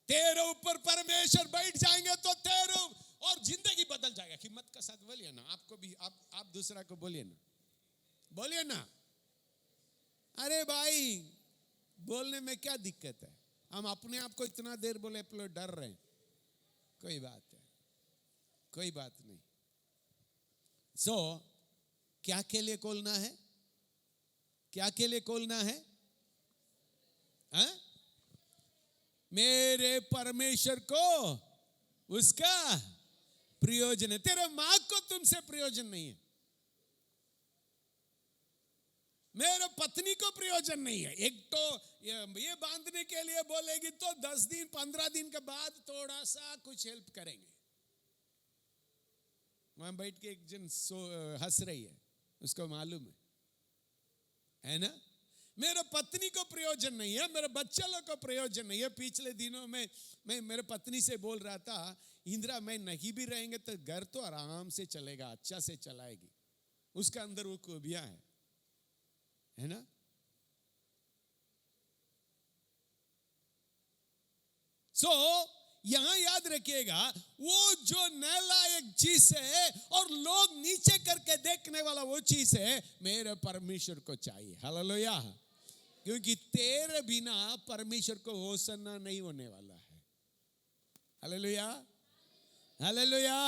तेरे ऊपर परमेश्वर बैठ जाएंगे तो तेरे और जिंदगी बदल जाएगा। हिम्मत का साथ बोलिए ना, आपको भी, आप दूसरा को बोलिए ना, बोलिए ना। अरे भाई, बोलने में क्या दिक्कत है? हम अपने आप को इतना देर बोले डर रहे हैं, कोई बात है, कोई बात नहीं। क्या के लिए खोलना है? क्या के लिए खोलना है? मेरे परमेश्वर को उसका प्रयोजन है। तेरे मां को तुमसे प्रयोजन नहीं है, मेरे पत्नी को प्रयोजन नहीं है। एक तो ये बांधने के लिए बोलेगी तो 10 दिन 15 दिन के बाद थोड़ा सा कुछ हेल्प करेंगे। वहां बैठ के एक जन हंस रही है, उसको मालूम है ना। मेरे पत्नी को प्रयोजन नहीं है, मेरे बच्चे लोग को प्रयोजन नहीं है। पिछले दिनों में मैं मेरे पत्नी से बोल रहा था, इंदिरा मैं नहीं भी रहेंगे तो घर तो आराम से चलेगा, अच्छा से चलाएगी, उसका अंदर वो खूबियां है ना। यहां याद रखिएगा, वो जो नालायक चीज है और लोग नीचे करके देखने वाला वो चीज है, मेरे परमेश्वर को चाहिए। हालेलुया। क्योंकि तेरे बिना परमेश्वर को होसना नहीं होने वाला है। Hallelujah, hallelujah.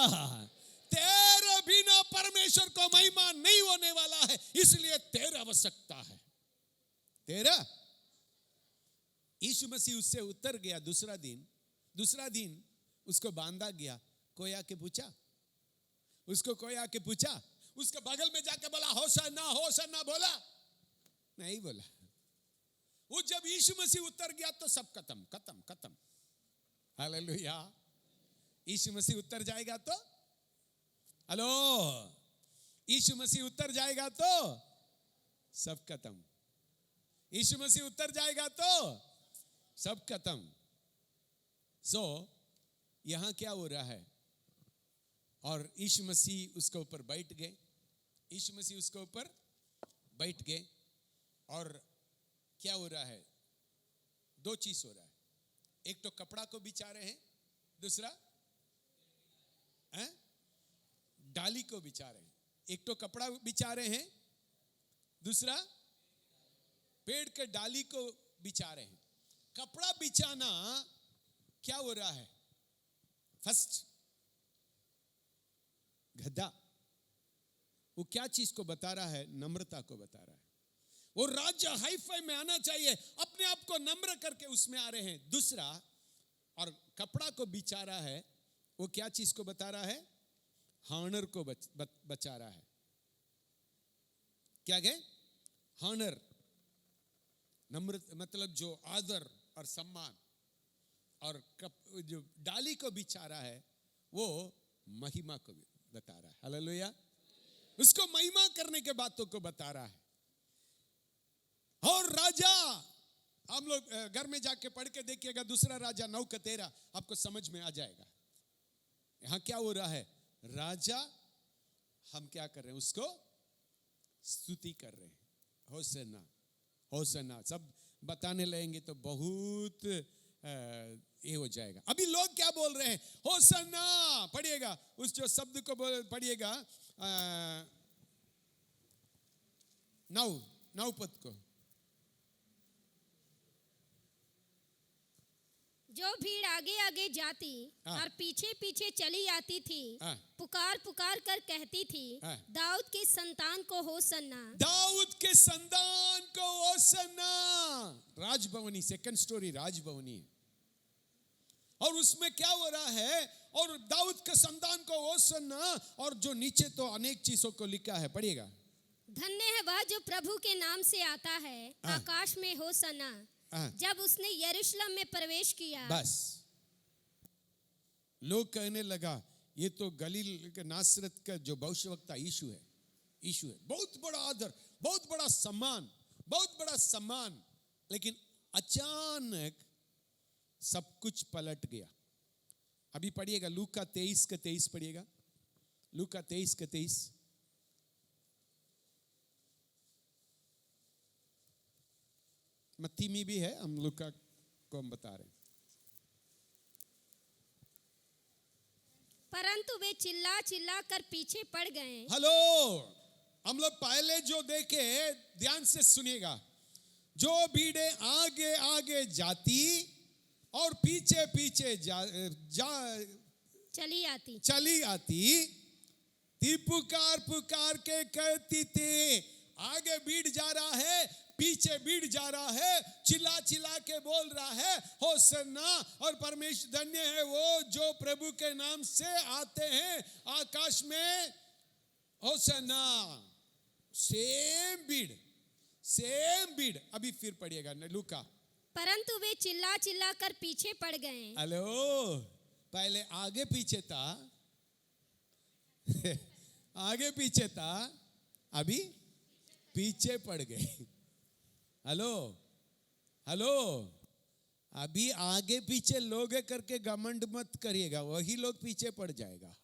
तेरे बिना परमेश्वर को महिमा नहीं होने वाला है, इसलिए तेरा आवश्यकता है, तेरा। यीशु मसीह उससे उतर गया। दूसरा दिन उसको बांधा गया। कोई आके पूछा, उसको कोई आके पूछा, उसके बगल में जाके बोला होसना, होसना बोला नहीं, बोला। वो जब यीशु मसीह उतर गया तो सब खत्म खत्म खत्म। हालेलुया। यीशु मसीह उतर जाएगा तो, हेलो, यीशु मसीह उतर जाएगा तो सब खत्म। यीशु मसीह उतर जाएगा तो सब खत्म। सो यहां क्या हो रहा है? और यीशु मसीह उसके ऊपर बैठ गए, यीशु मसीह उसके ऊपर बैठ गए। और क्या हो रहा है? दो चीज हो रहा है। एक तो कपड़ा को बिछा रहे हैं, दूसरा डाली को बिछा रहे हैं। एक तो कपड़ा बिछा रहे हैं, दूसरा पेड़ के डाली को बिछा रहे हैं। कपड़ा बिछाना क्या हो रहा है? फर्स्ट गधा, वो क्या चीज को बता रहा है? नम्रता को बता रहा है। वो राजा हाई फाई में आना चाहिए, अपने आप को नम्र करके उसमें आ रहे हैं। दूसरा, और कपड़ा को बिछा रहा है, वो क्या चीज को बता रहा है? हॉनर को बचा रहा है। क्या गए? हॉनर, नम्र, मतलब जो आदर और सम्मान। और जो डाली को बिछा रहा है वो महिमा को बता रहा है। हालेलुया। उसको महिमा करने के बातों को बता रहा है। और राजा, हम लोग घर में जाके पढ़ के देखिएगा, दूसरा राजा 9:13, आपको समझ में आ जाएगा। यहां क्या हो रहा है? राजा, हम क्या कर रहे हैं? उसको स्तुति कर रहे हैं। होसन्ना, होसन्ना, सब बताने लगेंगे तो बहुत ये हो जाएगा। अभी लोग क्या बोल रहे हैं? होसन्ना। पढ़िएगा उस जो शब्द को पढ़िएगा, 9 पद को। जो भीड़ आगे आगे जाती और पीछे पीछे चली आती थी, पुकार पुकार कर कहती थी, दाऊद के संतान को होसन्ना, दाऊद के संतान को होसन्ना। राजभवनी, second story राजभवनी। और उसमें क्या हो रहा है? और दाऊद के संतान को होसन्ना, और जो नीचे तो अनेक चीजों को लिखा है, पढ़िएगा। धन्य है वह जो प्रभु के नाम से आता है, आकाश में होसन्ना। जब उसने यरूशलेम में प्रवेश किया, बस लोग कहने लगा ये तो गलील के नासरत का जो भविष्यवक्ता यीशु है, यीशु है। बहुत बड़ा आदर, बहुत बड़ा सम्मान, बहुत बड़ा सम्मान। लेकिन अचानक सब कुछ पलट गया। अभी पढ़िएगा लूका 23:23 पढ़िएगा, लूका 23:23। मत्ती में भी है, हम लूका को हम बता रहे हैं। परंतु वे चिल्ला चिल्ला कर पीछे पड़ गए। हेलो, हम लोग पहले जो देखे, ध्यान से सुनिएगा। जो भीड़ें आगे आगे जाती और पीछे पीछे चली आती थी, पुकार पुकार के कहती थी। आगे भीड़ जा रहा है, पीछे भीड़ जा रहा है, चिल्ला चिल्ला के बोल रहा है होसन्ना। और परमेश्वर, धन्य है वो जो प्रभु के नाम से आते हैं आकाश में, होसन्ना। सेम भीड़। अभी फिर पढ़िएगा लूका। परंतु वे चिल्ला चिल्ला कर पीछे पड़ गए। हेलो, पहले आगे पीछे था आगे पीछे था, अभी पीछे पड़ गए। हेलो, अभी आगे पीछे लोग करके घमंड मत करिएगा, वही लोग पीछे पड़ जाएगा।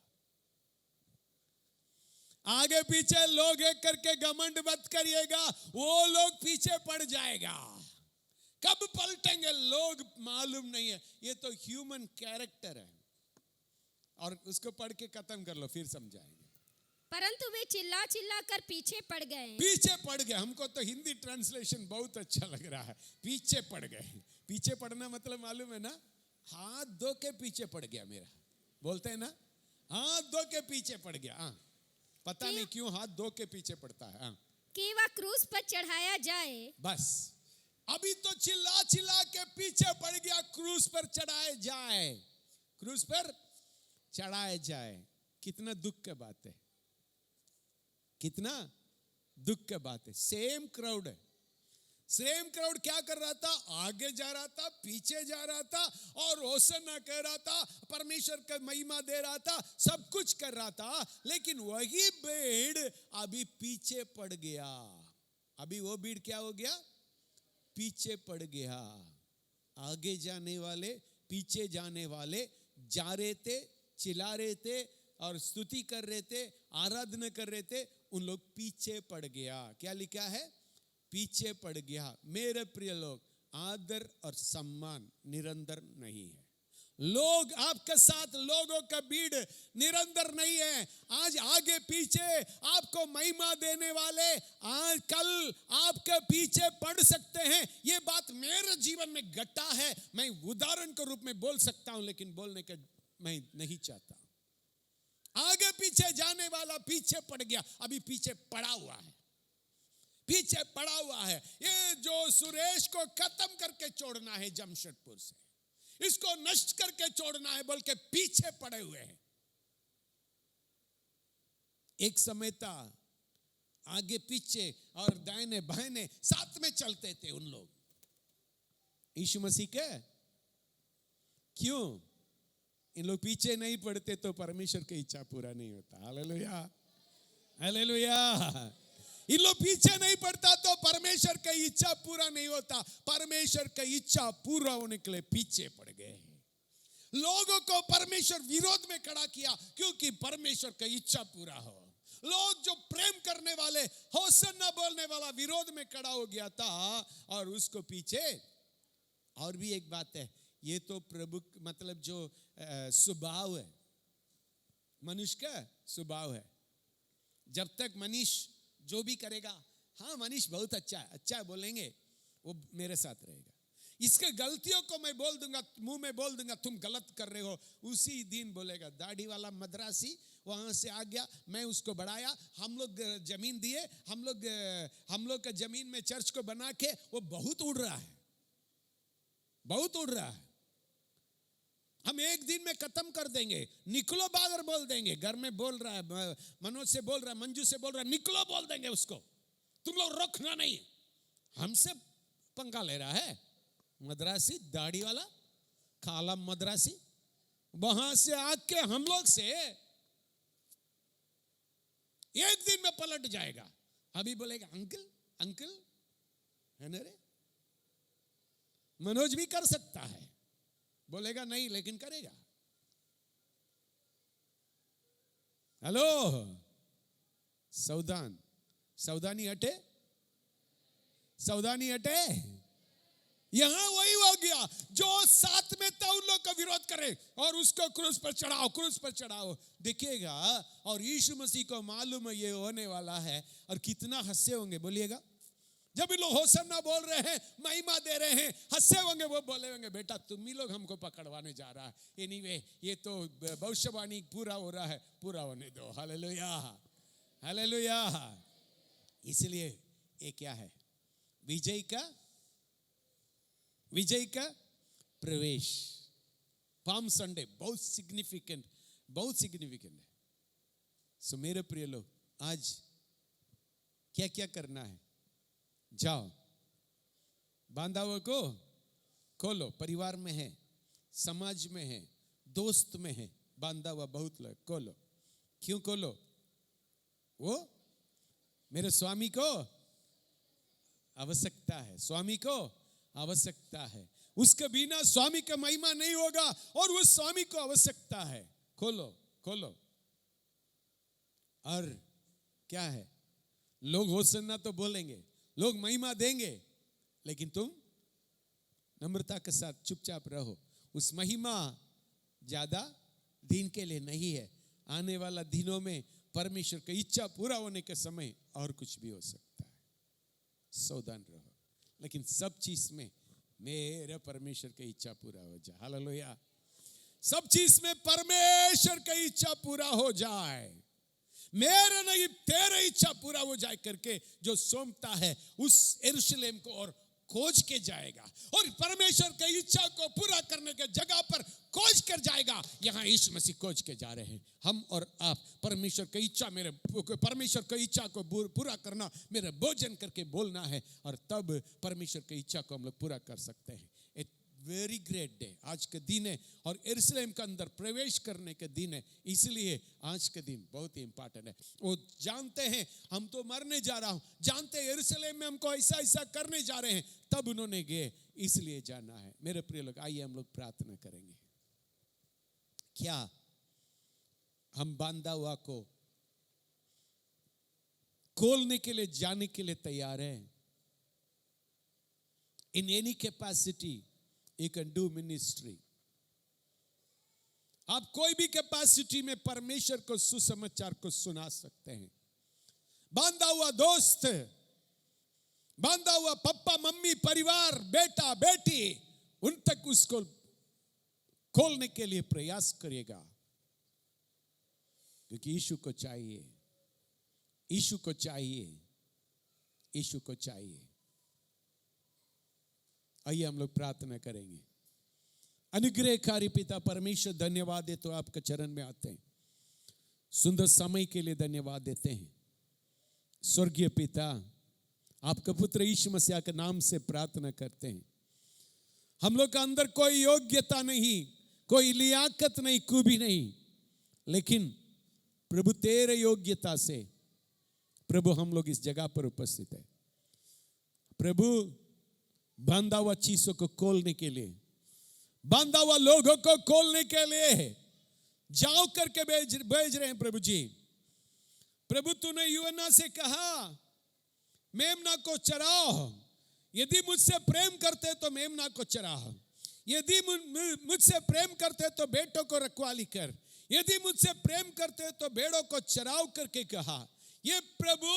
आगे पीछे लोग करके घमंड मत करिएगा, वो लोग पीछे पड़ जाएगा। कब पलटेंगे लोग मालूम नहीं है। ये तो ह्यूमन कैरेक्टर है। और उसको पढ़ के खत्म कर लो, फिर समझाएंगे। परंतु वे चिल्ला चिल्ला कर पीछे पड़ गए। हमको तो हिंदी ट्रांसलेशन बहुत अच्छा लग रहा है, पीछे पड़ गए। पीछे पड़ना मतलब मालूम है ना? हाथ धो के पीछे पड़ गया मेरा, बोलते हैं ना, हाथ धो के पीछे पड़ गया। पता नहीं क्यों हाथ धो के पीछे पड़ता है। कि वह क्रूस पर चढ़ाया जाए। बस अभी तो चिल्ला चिल्ला के पीछे पड़ गया, क्रूस पर चढ़ाए जाए, क्रूस पर चढ़ाए जाए। कितना दुख की बात है, कितना दुख की बात है। सेम क्राउड है, सेम क्राउड क्या कर रहा था? आगे जा रहा था, पीछे जा रहा था, और होसन्ना कह रहा था, परमेश्वर का महिमा दे रहा था, सब कुछ कर रहा था। लेकिन वही भीड़ अभी पीछे पड़ गया। अभी वो भीड़ क्या हो गया? पीछे पड़ गया। आगे जाने वाले, पीछे जाने वाले जा रहे थे, चिल्ला रहे थे और स्तुति कर रहे थे, आराधना कर रहे थे, उन लोग पीछे पड़ गया। क्या लिखा है? पीछे पड़ गया। मेरे प्रिय लोग, आदर और सम्मान निरंतर नहीं है। लोग आपके साथ, लोगों का भीड़ निरंतर नहीं है। आज आगे पीछे आपको महिमा देने वाले आज कल आपके पीछे पड़ सकते हैं। ये बात मेरे जीवन में घटा है। मैं उदाहरण के रूप में बोल सकता हूं, लेकिन बोलने का मैं नहीं चाहता। आगे पीछे जाने वाला पीछे पड़ गया, अभी पीछे पड़ा हुआ है, पीछे पड़ा हुआ है। ये जो सुरेश को खत्म करके छोड़ना है जमशेदपुर से, इसको नष्ट करके छोड़ना है बोल के पीछे पड़े हुए हैं। एक समय था आगे पीछे और दाहिने बाहिने साथ में चलते थे उन लोग यीशु मसीह के। क्यों? इन लोग पीछे नहीं पड़ते तो परमेश्वर की इच्छा पूरा नहीं होता। Hallelujah, hallelujah. इन लोग पीछे नहीं पड़ता तो परमेश्वर की इच्छा पूरा नहीं होता। परमेश्वर की इच्छा पूरा होने के लिए पीछे पड़ गए। लोगों को परमेश्वर विरोध में खड़ा किया क्योंकि परमेश्वर की इच्छा पूरा हो। लोग जो प्रेम करने वाले, होसन्ना बोलने वाला विरोध में खड़ा हो गया था और उसको पीछे। और भी एक बात है, ये तो प्रभु मतलब जो स्वभाव है, मनुष्य का स्वभाव है। जब तक मनुष्य जो भी करेगा, हाँ मनीष बहुत अच्छा है, अच्छा है बोलेंगे, वो मेरे साथ रहेगा। इसके गलतियों को मैं बोल दूंगा, मुंह में बोल दूंगा तुम गलत कर रहे हो, उसी दिन बोलेगा। दाढ़ी वाला मद्रासी वहां से आ गया, मैं उसको बढ़ाया, हम लोग जमीन दिए, हम लोग का जमीन में चर्च को बना के, वो बहुत उड़ रहा है, बहुत उड़ रहा है। हम एक दिन में खत्म कर देंगे। निकलो बाहर बोल देंगे। घर में बोल रहा है, मनोज से बोल रहा है, मंजू से बोल रहा है, निकलो बोल देंगे उसको, तुम लोग रोकना नहीं। हमसे पंगा ले रहा है मद्रासी, दाढ़ी वाला काला मद्रासी, वहां से आके हम लोग से एक दिन में पलट जाएगा। अभी बोलेगा अंकल अंकल है ना रे। मनोज भी कर सकता है, बोलेगा नहीं लेकिन करेगा। हेलो, सावधान, सावधानी हटे, सावधानी हटे। यहां वही हो गया जो साथ में था, उन लोग का विरोध करे और उसको क्रूस पर चढ़ाओ, क्रूस पर चढ़ाओ। देखिएगा, और यीशु मसीह को मालूम है ये होने वाला है, और कितना हंसे होंगे बोलिएगा। जब ये लोग होसन्ना बोल रहे हैं, महिमा दे रहे हैं, हंसे होंगे, वो बोले होंगे बेटा तुम ही लोग हमको पकड़वाने जा रहा है। एनीवे, ये तो भविष्यवाणी पूरा हो रहा है, पूरा होने दो। Hallelujah, hallelujah. इसलिए ये क्या है? विजय का प्रवेश। पाम संडे बहुत सिग्निफिकेंट है। सो मेरे प्रिय लोग, आज क्या क्या करना है? जाओ, बांधा हुआ को खोलो। परिवार में है, समाज में है, दोस्त में है, बांधा हुआ बहुत लोग, खोलो। क्यों खोलो? वो मेरे स्वामी को आवश्यकता है, स्वामी को आवश्यकता है। उसके बिना स्वामी का महिमा नहीं होगा, और उस स्वामी को आवश्यकता है। खोलो, खोलो। और क्या है? लोग होसन्ना तो बोलेंगे, लोग महिमा देंगे, लेकिन तुम नम्रता के साथ चुपचाप रहो। उस महिमा ज्यादा दिन के लिए नहीं है। आने वाला दिनों में परमेश्वर की इच्छा पूरा होने के समय और कुछ भी हो सकता है। सावधान रहो, लेकिन सब चीज में मेरे परमेश्वर की इच्छा पूरा हो जाए। हालेलुया। सब चीज में परमेश्वर की इच्छा पूरा हो जाए, मेरे नहीं तेरे इच्छा पूरा हो जाए करके जो सोमता है उस यरूशलेम को और खोज के जाएगा, और परमेश्वर की इच्छा को पूरा करने के जगह पर खोज कर जाएगा। यहाँ यीशु मसीह खोज के जा रहे हैं। हम और आप परमेश्वर की इच्छा, परमेश्वर की इच्छा को पूरा करना मेरे भोजन करके बोलना है, और तब परमेश्वर की इच्छा को हम लोग पूरा कर सकते हैं। वेरी ग्रेट डे, आज के दिन है और यरूशलेम के अंदर प्रवेश करने के दिन है, इसलिए आज के दिन बहुत ही इंपॉर्टेंट है। वो जानते हैं हम तो मरने जा रहा हूं, जानते हैं यरूशलेम में हमको ऐसा ऐसा करने जा रहे हैं, तब उन्होंने गए, इसलिए जाना है। मेरे प्रिय लोग, आइए हम लोग प्रार्थना करेंगे। क्या हम बांधा हुआ को खोलने के लिए, जाने के लिए तैयार हैं? In any capacity you can do ministry. आप कोई भी कैपेसिटी में परमेश्वर को सुसमाचार को सुना सकते हैं। बांधा हुआ दोस्त, बांधा हुआ पप्पा मम्मी परिवार बेटा बेटी, उन तक उसको खोलने के लिए प्रयास करिएगा, क्योंकि यीशु को चाहिए, यीशु को चाहिए, यीशु को चाहिए। आइए हम लोग प्रार्थना करेंगे। अनुग्रहकारी पिता परमेश्वर, धन्यवाद देते हो, आपके चरण में आते हैं, सुंदर समय के लिए धन्यवाद देते हैं। स्वर्गीय पिता, आपके पुत्र यीशु मसीह के नाम से प्रार्थना करते हैं। हम लोग के अंदर कोई योग्यता नहीं, कोई लियाकत नहीं, खूबी नहीं, लेकिन प्रभु तेरे योग्यता से प्रभु हम लोग इस जगह पर उपस्थित है। प्रभु बांधा हुआ चीजों को खोलने के लिए, बांधा हुआ लोगों को खोलने के लिए जाओ करके भेज रहे हैं प्रभु जी। प्रभु तूने यूहन्ना से कहा मेमना को चराओ, यदि मुझसे प्रेम करते तो मेमना को चराओ, यदि मुझसे प्रेम करते तो बेटों को रखवाली कर, यदि मुझसे प्रेम करते तो भेड़ों को चराओ करके कहा। ये प्रभु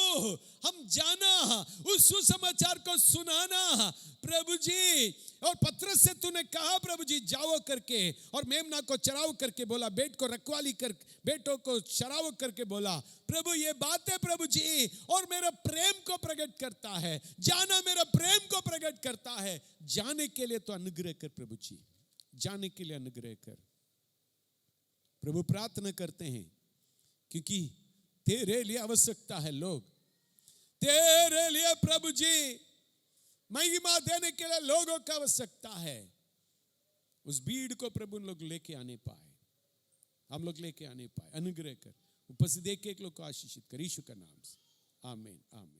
हम जाना, उस सुसमाचार को सुनाना प्रभु जी। और पत्रस से तूने कहा प्रभु जी जाओ करके, और मेमना को चराओ करके बोला, बेट को रखवाली कर, बेटों को चराओ करके बोला। प्रभु ये बात है प्रभु जी, और मेरा प्रेम को प्रकट करता है, जाना मेरा प्रेम को प्रकट करता है। जाने के लिए तो अनुग्रह कर प्रभु जी, जाने के लिए अनुग्रह कर प्रभु। प्रार्थना करते हैं क्योंकि तेरे लिए आवश्यकता है लोग, तेरे लिए प्रभु जी महिमा देने के लिए लोगों की आवश्यकता है। उस भीड़ को प्रभु लोग लेके आने पाए, हम लोग लेके आने पाए। अनुग्रह कर, उपस्थित एक एक लोग को आशीषित कर, यीशु का नाम से, आमीन आमीन।